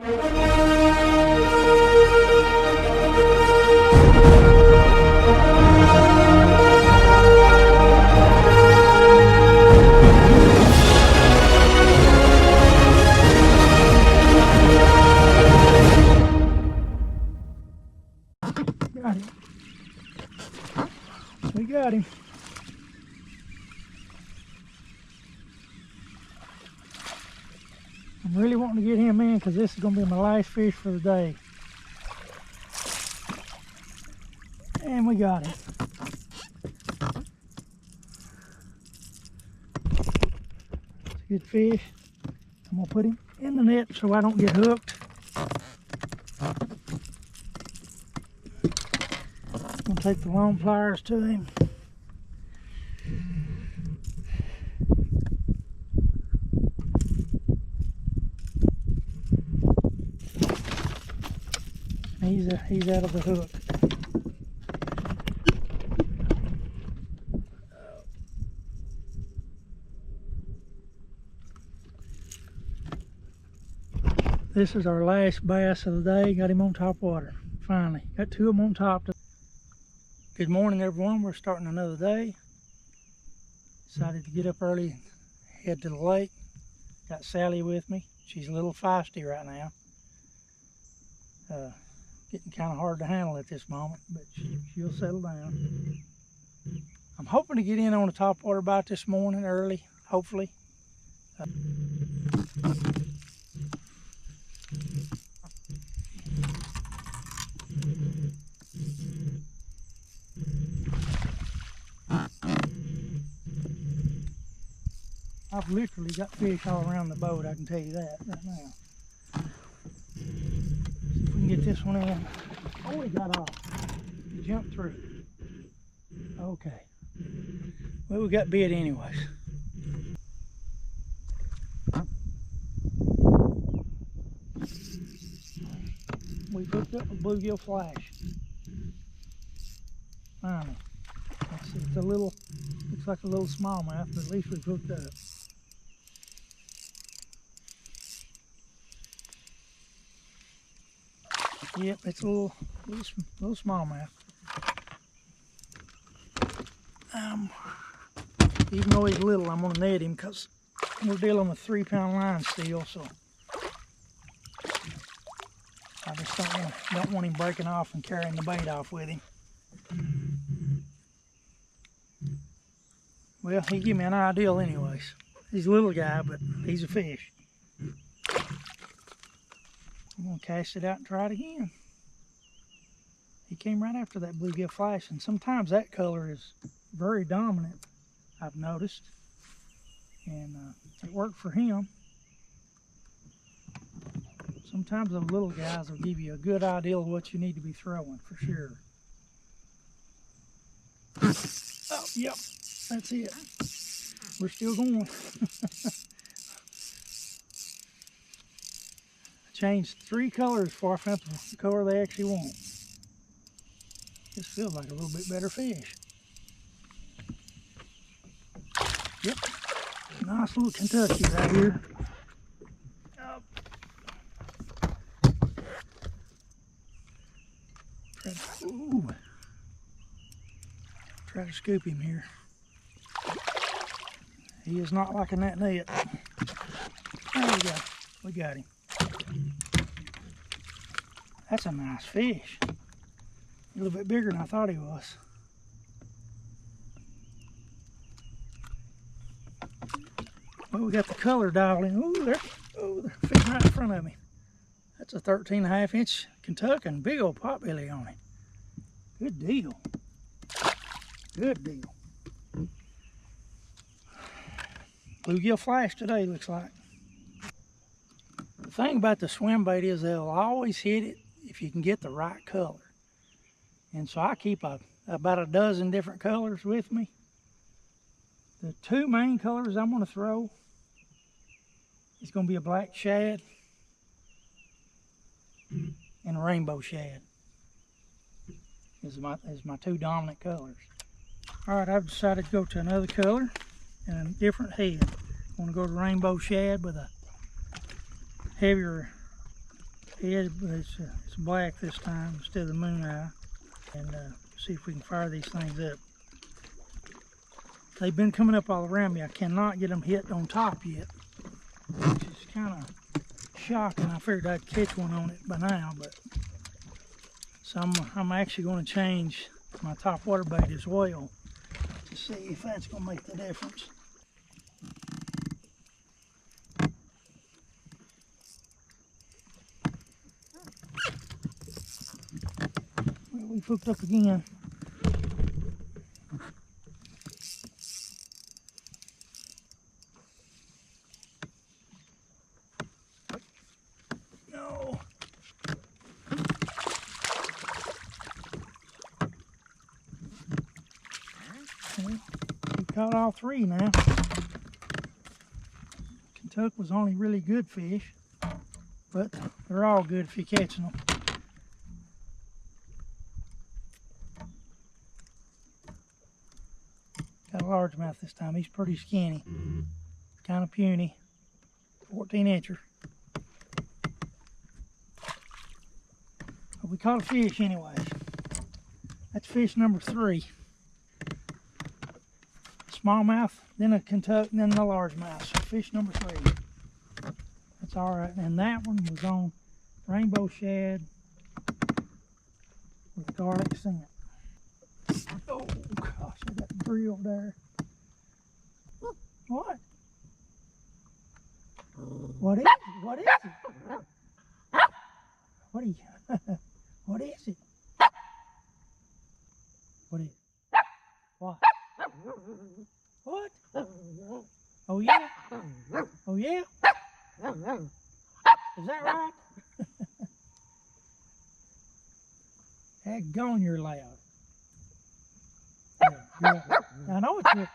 Got him. We got him. I'm really wanting to get him in because this is going to be my last fish for the day. And we got him. It's a good fish. I'm going to put him in the net so I don't get hooked. I'm going to take the long pliers to him. He's out of the hook. This is our last bass of the day. Got him on top water. Finally, got two of them on top. Good morning, everyone. We're starting another day. Decided to get up early and head to the lake. Got Sally with me. She's a little feisty right now. Getting kind of hard to handle at this moment, but she'll settle down. I'm hoping to get in on a topwater bite this morning early, hopefully. I've literally got fish all around the boat, I can tell you that right now. Get this one in. Oh, he got off. He jumped through. Okay. Well, we got bit anyways. We hooked up a bluegill flash. Finally. It's a little, looks like a little smallmouth, but at least we've hooked up. Yep, it's a little smallmouth. Even though he's little, I'm gonna net him because we're dealing with 3-pound line still, so I just don't want him breaking off and carrying the bait off with him. Well, he gave me an ideal anyways. He's a little guy, but he's a fish. I'm going to cast it out and try it again. He came right after that bluegill flash, and sometimes that color is very dominant, I've noticed. And it worked for him. Sometimes those little guys will give you a good idea of what you need to be throwing, for sure. Oh, yep, that's it. We're still going. Changed 3 colors before I found the color they actually want. This feels like a little bit better fish. Yep, nice little Kentucky right here. Try to scoop him here. He is not liking that net. There we go. We got him. That's a nice fish. A little bit bigger than I thought he was. Well, we got the color dialed in. Ooh, they're fitting right in front of me. That's a 13.5-inch Kentuckian, big old potbelly on it. Good deal. Good deal. Bluegill flash today, looks like. The thing about the swim bait is they'll always hit it if you can get the right color. And so I keep about a dozen different colors with me. The 2 main colors I'm going to throw is going to be a black shad and a rainbow shad. Is my 2 dominant colors. Alright, I've decided to go to another color and a different head. I'm going to go to rainbow shad with a heavier head, but it's black this time instead of the moon eye. And see if we can fire these things up. They've been coming up all around me. I cannot get them hit on top yet, which is kind of shocking. I figured I'd catch one on it by now, but so I'm actually going to change my top water bait as well to see if that's going to make the difference. Well, we hooked up again. No. Well, we caught all three now. Kentucky was only really good fish, but they're all good if you're catching them. Got a largemouth this time. He's pretty skinny, kind of puny, 14-incher. But we caught a fish anyway. That's fish number 3. Smallmouth, then a Kentucky, then the largemouth. So fish number 3. That's all right. And that one was on rainbow shad with garlic scent. Oh gosh, I got grilled there. What? What is it? What is it? What are you? What is it? What is it? What? What? Oh yeah? Oh yeah? Is that right? Daggone, you're loud. I know it's you.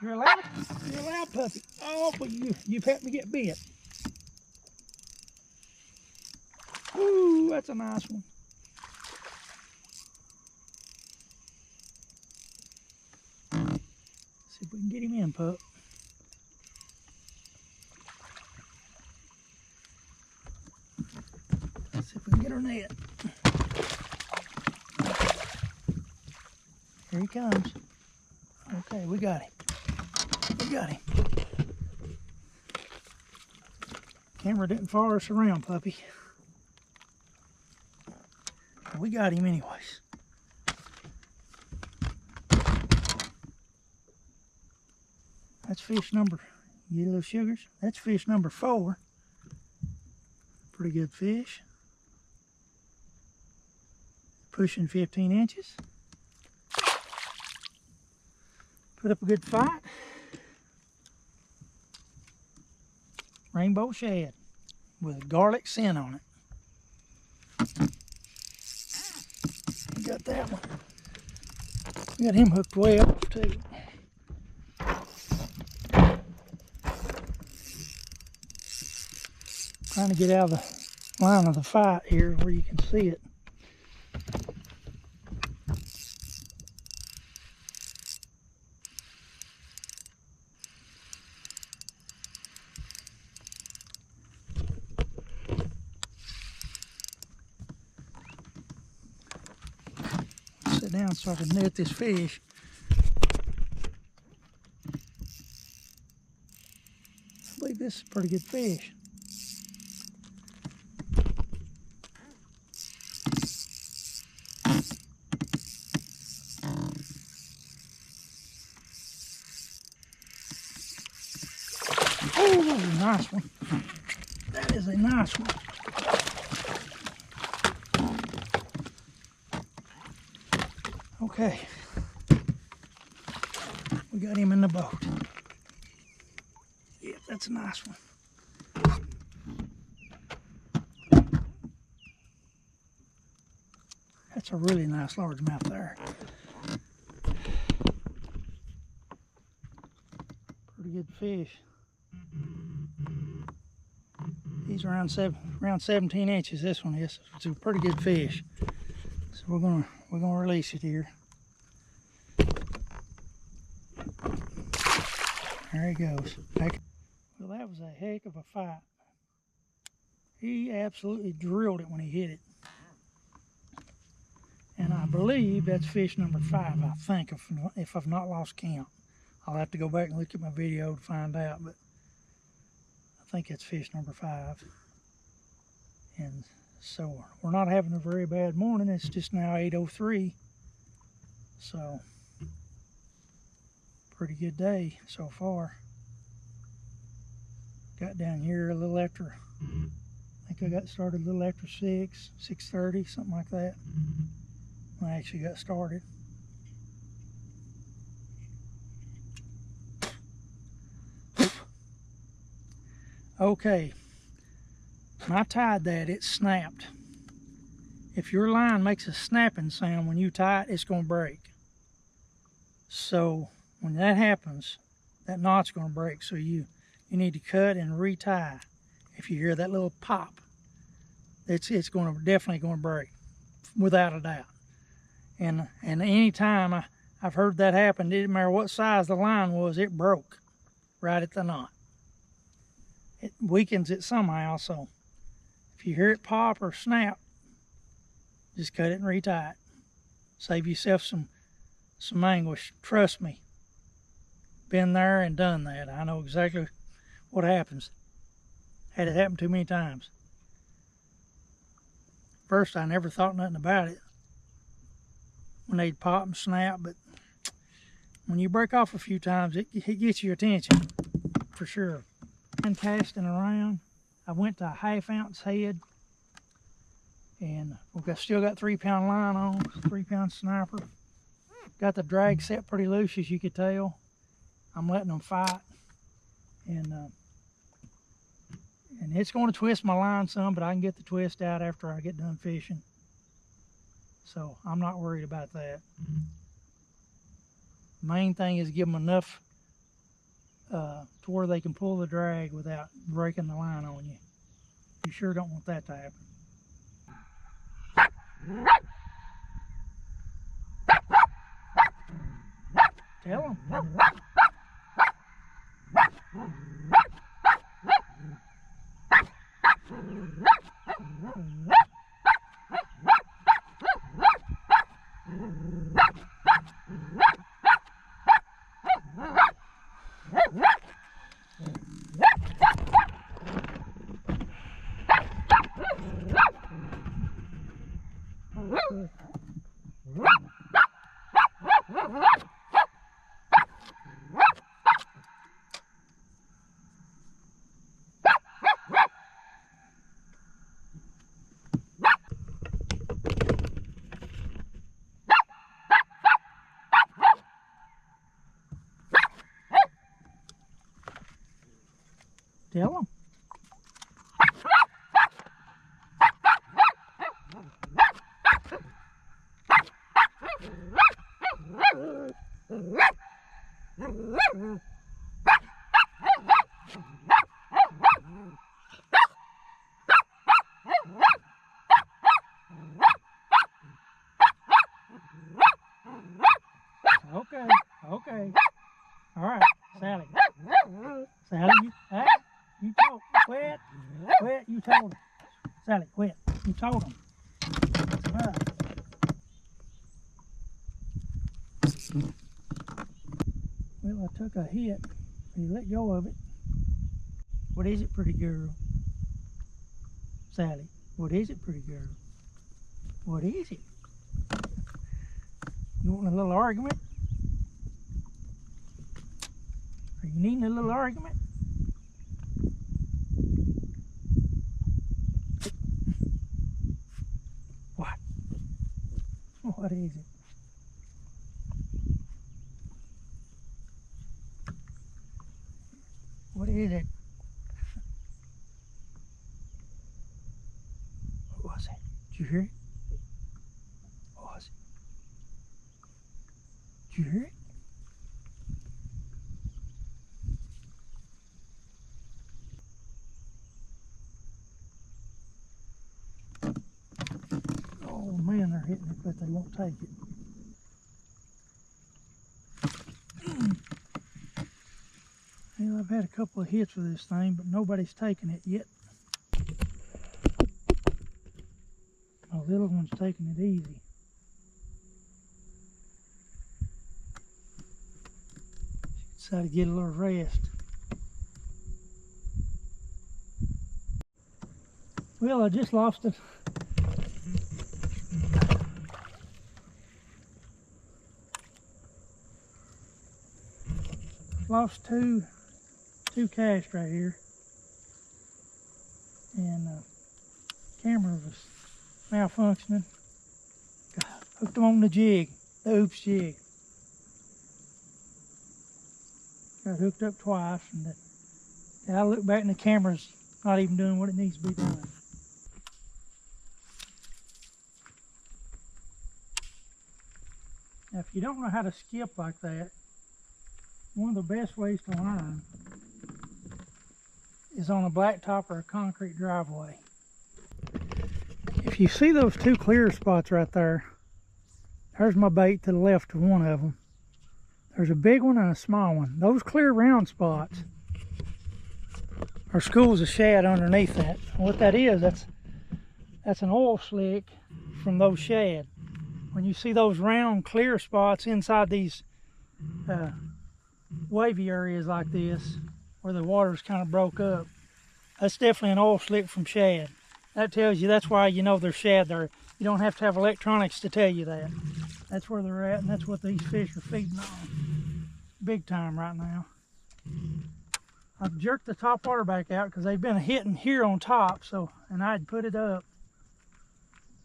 You're a loud puppy. Oh, but you've helped me get bit. Ooh, that's a nice one. See if we can get him in, pup. Let's see if we can get her net. Here he comes. Okay, we got him. We got him. Camera didn't follow us around, puppy. We got him anyways. That's fish number, yellow sugars. That's fish number 4. Pretty good fish. Pushing 15 inches. Put up a good fight. Rainbow shad with garlic scent on it. We got that one. We got him hooked way up too. Trying to get out of the line of the fight here where you can see it. Sit down so I can net this fish. I believe this is a pretty good fish. Oh, that is a nice one. That is a nice one. Okay. We got him in the boat. Yep, that's a nice one. That's a really nice largemouth there. Pretty good fish. He's around 17 inches. This one is. It's a pretty good fish. So we're gonna release it here. There he goes. Well, that was a heck of a fight. He absolutely drilled it when he hit it. And I believe that's fish number 5, I think, if I've not lost count. I'll have to go back and look at my video to find out, but I think it's fish number 5. And so we're not having a very bad morning. It's just now 8:03. So pretty good day so far. Got down here a little after, I think I got started a little after 6:30, something like that. When I actually got started. Okay, when I tied that, it snapped. If your line makes a snapping sound when you tie it, it's going to break. So when that happens, that knot's going to break. So you need to cut and retie. If you hear that little pop, it's definitely going to break, without a doubt. And any time I've heard that happen, it didn't matter what size the line was, it broke right at the knot. It weakens it somehow, so if you hear it pop or snap, just cut it and retie it. Save yourself some anguish. Trust me. Been there and done that. I know exactly what happens. Had it happen too many times. First, I never thought nothing about it when they'd pop and snap, but when you break off a few times, it gets your attention, for sure. And casting around, I went to a 1/2 ounce head, and we've still got 3-pound line on, 3-pound sniper. Got the drag set pretty loose, as you could tell. I'm letting them fight, and it's going to twist my line some, but I can get the twist out after I get done fishing. So I'm not worried about that. Main thing is give them enough to where they can pull the drag without breaking the line on you. You sure don't want that to happen. Tell them. Tell them. Okay, okay. All right, Sally. Sally, you told, quit, you told her. Sally, quit, you told him. Well, I took a hit, and he let go of it. What is it, pretty girl? Sally, what is it, pretty girl? What is it? You want a little argument? Are you needing a little argument? What? What is it? What is it? What was it? Did you hear it? What was it? Did you hear it? Oh man, they're hitting it, but they won't take it. Well, I've had a couple of hits with this thing, but nobody's taken it yet. little one's taking it easy. Decided to get a little rest. Well, I just lost it. Lost two casts right here, and camera was malfunctioning. Hooked them on the jig, the oops jig. Got hooked up twice, and I look back and the camera's not even doing what it needs to be doing. Now, if you don't know how to skip like that, one of the best ways to learn is on a blacktop or a concrete driveway. If you see those two clear spots right there, there's my bait to the left of one of them. There's a big one and a small one. Those clear round spots are schools of shad underneath that. And what that is, that's an oil slick from those shad. When you see those round clear spots inside these wavy areas like this, where the water's kind of broke up, that's definitely an oil slick from shad. That tells you, that's why you know there's shad there. You don't have to have electronics to tell you that. That's where they're at, and that's what these fish are feeding on. Big time right now. I've jerked the top water back out because they've been hitting here on top, and I'd put it up.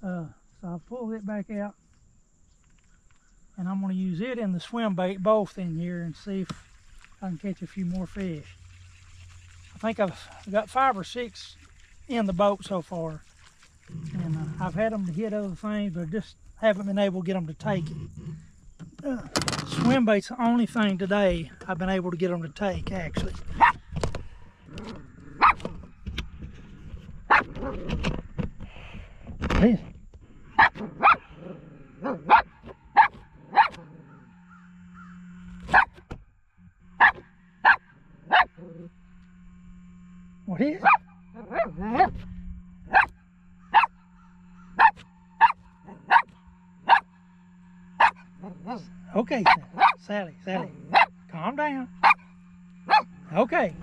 So I'll pull it back out, and I'm going to use it and the swim bait both in here and see if I can catch a few more fish. I think I've got 5 or 6 in the boat so far, and I've had them to hit other things, but just haven't been able to get them to take it. Swim bait's the only thing today I've been able to get them to take, actually. What is it? Okay, Sally, calm down. Okay.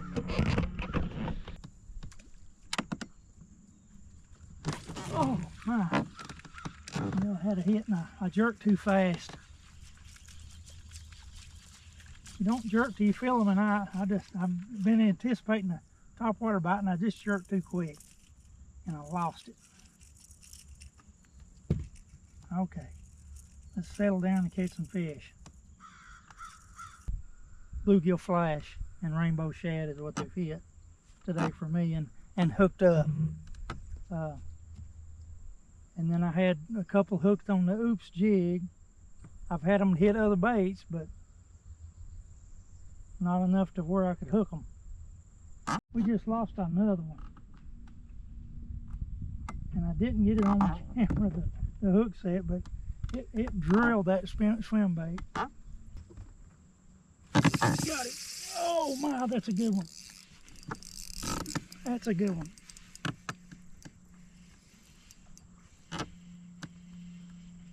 Oh my! I had a hit and I jerked too fast. You don't jerk till you feel them, and I've been anticipating a topwater bite, and I just jerked too quick, and I lost it. Okay. Let's settle down and catch some fish. Bluegill flash and rainbow shad is what they've hit today for me, and hooked up. And then I had a couple hooked on the oops jig. I've had them hit other baits, but not enough to where I could hook them. We just lost another one, and I didn't get it on the camera, the hook set, but it drilled that swim bait. Got it. Oh my, that's a good one. That's a good one.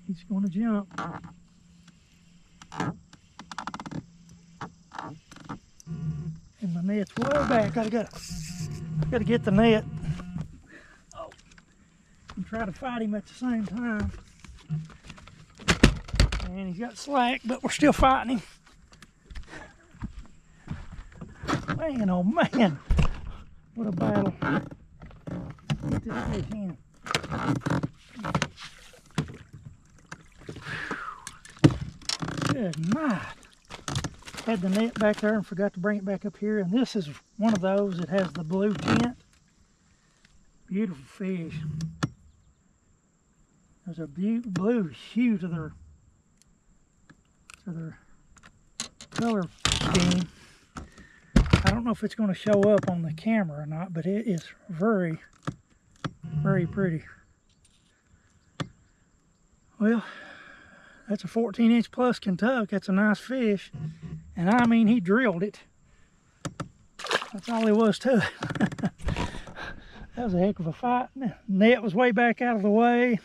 He's going to jump. And my net's way back. Gotta get the net. Oh, and try to fight him at the same time. And he's got slack, but we're still fighting him. Man, oh man, what a battle. Get this fish in. Good night. Had the net back there and forgot to bring it back up here, and this is one of those that has the blue tint. Beautiful fish. There's a blue hue to their color scheme. I don't know if it's going to show up on the camera or not, but it is very, very pretty. Well, that's a 14-inch plus Kentuck. That's a nice fish. And I mean, he drilled it. That's all there was to it. That was a heck of a fight. Net was way back out of the way.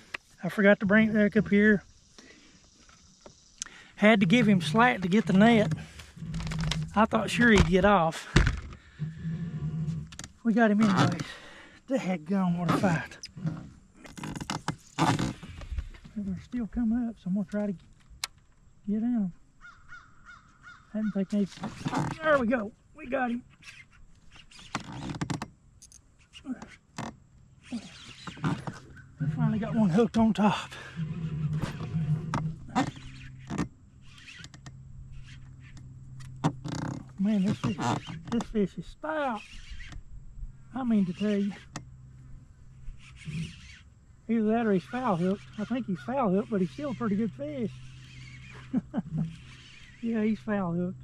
I forgot to bring it back up here. Had to give him slack to get the net. I thought sure he'd get off. We got him anyways. Daggone, what a fight. They're still coming up, so I'm gonna try to get in them. I didn't think they'd... There we go. We got him. We finally got one hooked on top. Man, this fish is stout. I mean to tell you. Either that or he's foul hooked. I think he's foul hooked, but he's still a pretty good fish. Yeah, he's foul hooked.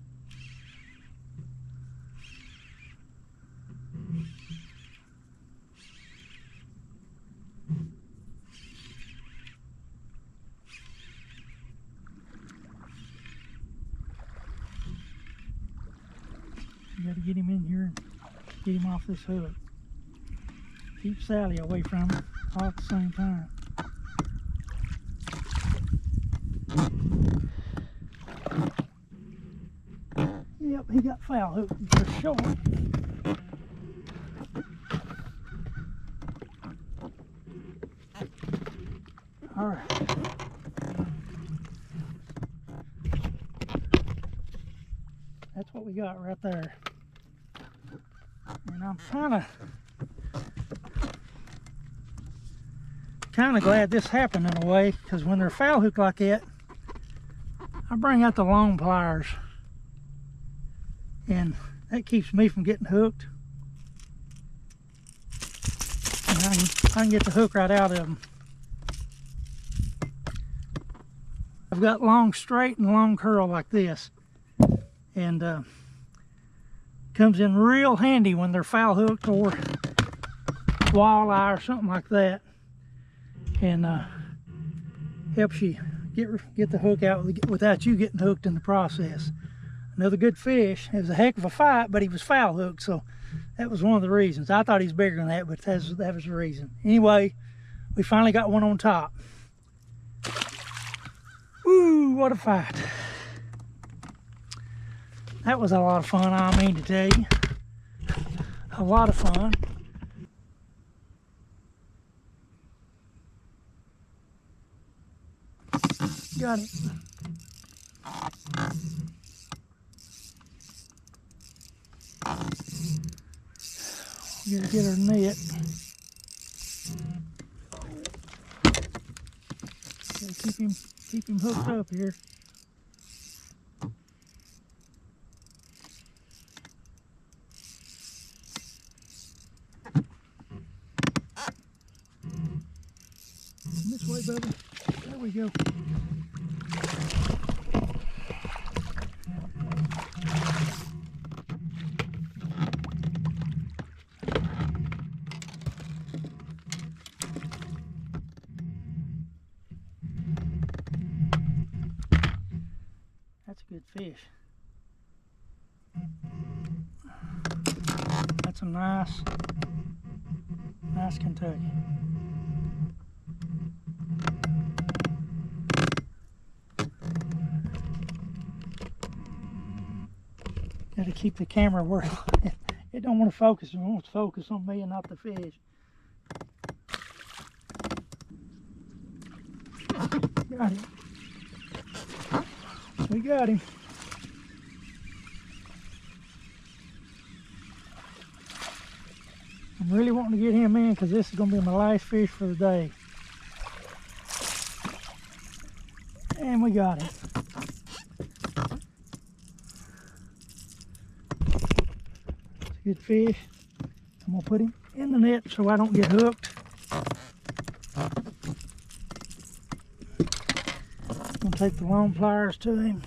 You got to get him in here and get him off this hook. Keep Sally away from him all at the same time. Yep, he got foul hooked for sure. All right. That's what we got right there. And I'm kind of glad this happened in a way, because when they're foul hooked like that, I bring out the long pliers, and that keeps me from getting hooked. And I can get the hook right out of them. I've got long straight and long curl like this, and comes in real handy when they're foul hooked or walleye or something like that, and helps you get the hook out without you getting hooked in the process. Another good fish. It was a heck of a fight, but he was foul hooked, so that was one of the reasons. I thought he was bigger than that, but that was the reason. Anyway, we finally got one on top. Woo, what a fight. That was a lot of fun, I mean to tell you. A lot of fun. Got it. Gotta get our net. Gotta keep him hooked up here. This way, baby. There we go. That's a good fish. That's a nice Kentucky. Got to keep the camera where it don't want to focus. It wants to focus on me and not the fish. Got him. We got him. I'm really wanting to get him in because this is going to be my last fish for the day. And we got him. It's a good fish. I'm going to put him in the net so I don't get hooked. I'm going to take the long pliers to him.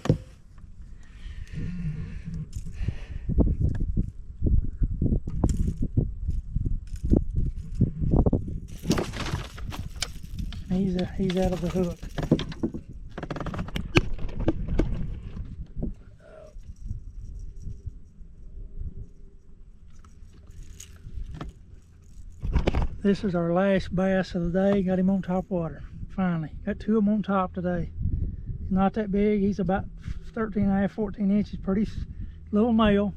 He's out of the hook. This is our last bass of the day. Got him on top water. finally. Got 2 of them on top today. He's not that big. He's about 13.5, 14 inches. Pretty little male,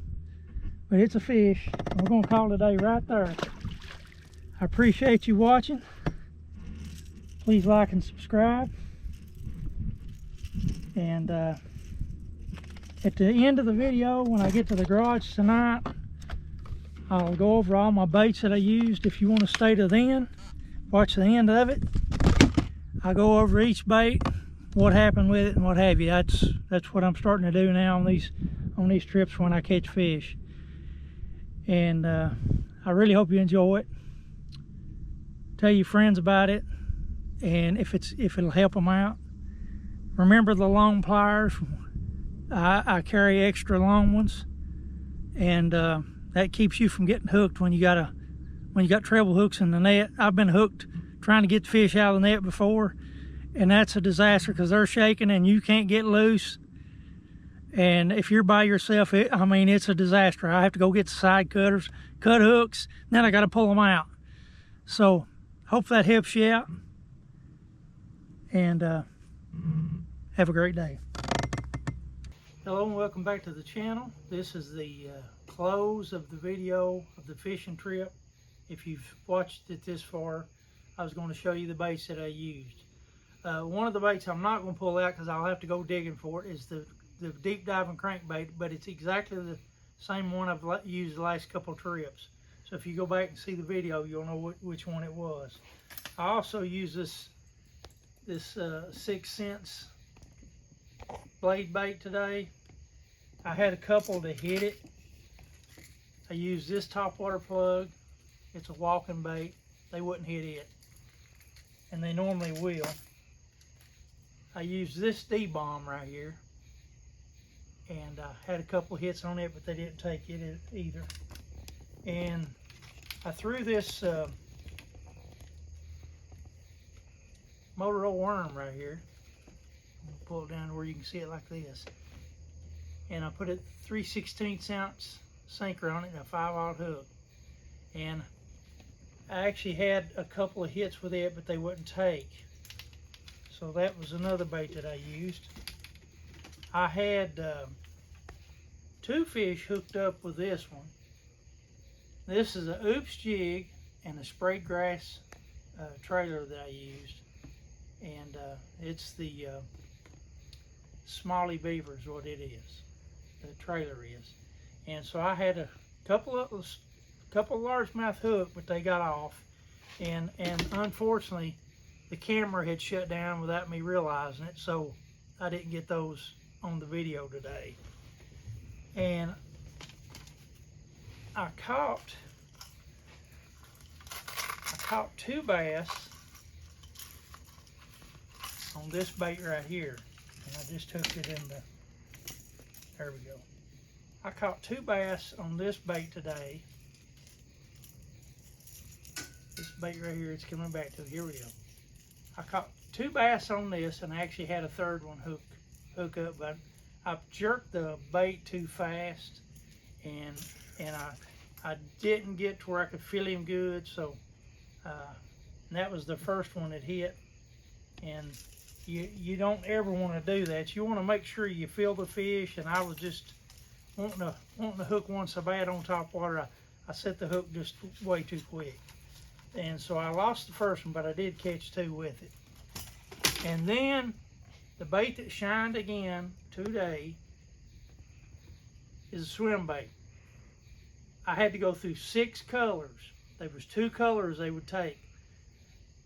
but it's a fish. We're gonna call it a day right there. I appreciate you watching. Please like and subscribe. And at the end of the video, when I get to the garage tonight, I'll go over all my baits that I used. If you want to stay to then, watch the end of it. I go over each bait, what happened with it and what have you. That's what I'm starting to do now on these trips when I catch fish. And I really hope you enjoy it. Tell your friends about it, and if it'll help them out. Remember the long pliers. I carry extra long ones, and that keeps you from getting hooked when you got treble hooks in the net. I've been hooked trying to get the fish out of the net before, and that's a disaster because they're shaking and you can't get loose. And if you're by yourself, it's a disaster. I have to go get the side cutters, cut hooks, then I got to pull them out. So hope that helps you out, and have a great day. Hello and welcome back to the channel. This is the close of the video of the fishing trip. If you've watched it this far, I was going to show you the baits that I used. One of the baits I'm not going to pull out because I'll have to go digging for it is the deep diving crankbait, but it's exactly the same one I've used the last couple trips. So if you go back and see the video, you'll know which one it was. I also use this 6 cents blade bait today. I had a couple to hit it. I used this topwater plug. It's a walking bait. They wouldn't hit it, and they normally will. I used this D-bomb right here, and I had a couple hits on it, but they didn't take it either. And I threw this motor oil worm right here. Pull it down to where you can see it like this. And I put a 3/16 ounce sinker on it and a 5/0 hook. And I actually had a couple of hits with it, but they wouldn't take. So that was another bait that I used. I had 2 fish hooked up with this one. This is a oops jig and a sprayed grass trailer that I used. And it's the Smalley Beaver is what it is. The trailer is. And so I had a couple of largemouth hook, but they got off. And unfortunately, the camera had shut down without me realizing it, so I didn't get those on the video today. And I caught 2 bass on this bait right here. And I just took it in there we go. I caught 2 bass on this bait today. This bait right here, it's coming back to, here we go. I caught 2 bass on this, and I actually had a third one hook up, but I jerked the bait too fast, and I didn't get to where I could feel him good. So and that was the first one that hit. And you don't ever want to do that. You want to make sure you feel the fish. And I was just wanting to hook one so bad on top water. I set the hook just way too quick. And so I lost the first one, but I did catch 2 with it. And then the bait that shined again today is a swim bait. I had to go through 6 colors. There was 2 colors they would take.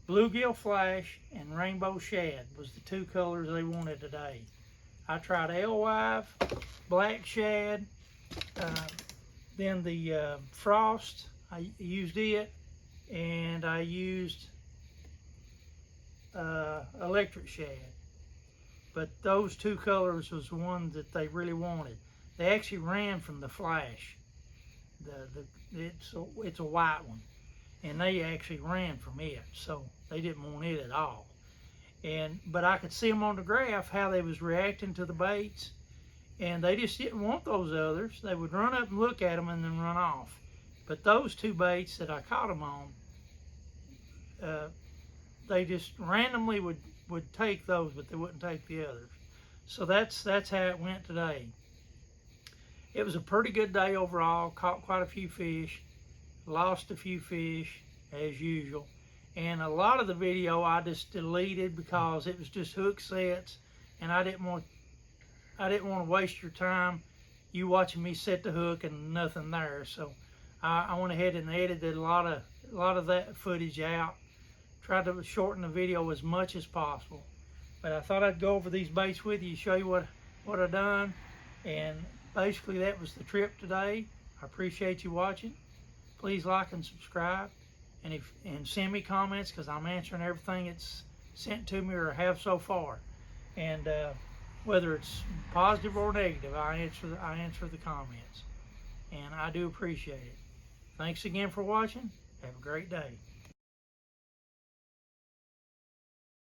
Bluegill Flash and Rainbow Shad was the 2 colors they wanted today. I tried alewife, black shad, then the frost, I used it, and I used electric shad. But those 2 colors was the one that they really wanted. They actually ran from the Flash. It's a white one, and they actually ran from it, so they didn't want it at all. But I could see them on the graph how they was reacting to the baits, and they just didn't want those others. They would run up and look at them and then run off. But those 2 baits that I caught them on, they just randomly would take those, but they wouldn't take the others. So that's how it went today. It was a pretty good day overall. Caught quite a few fish, lost a few fish as usual, and a lot of the video I just deleted because it was just hook sets, and I didn't want to waste your time you watching me set the hook and nothing there. So I went ahead and edited a lot of that footage out. Tried to shorten the video as much as possible. But I thought I'd go over these baits with you, show you what I done. And basically that was the trip today. I appreciate you watching. Please like and subscribe. And send me comments, because I'm answering everything that's sent to me or have so far. And whether it's positive or negative, I answer the comments. And I do appreciate it. Thanks again for watching. Have a great day.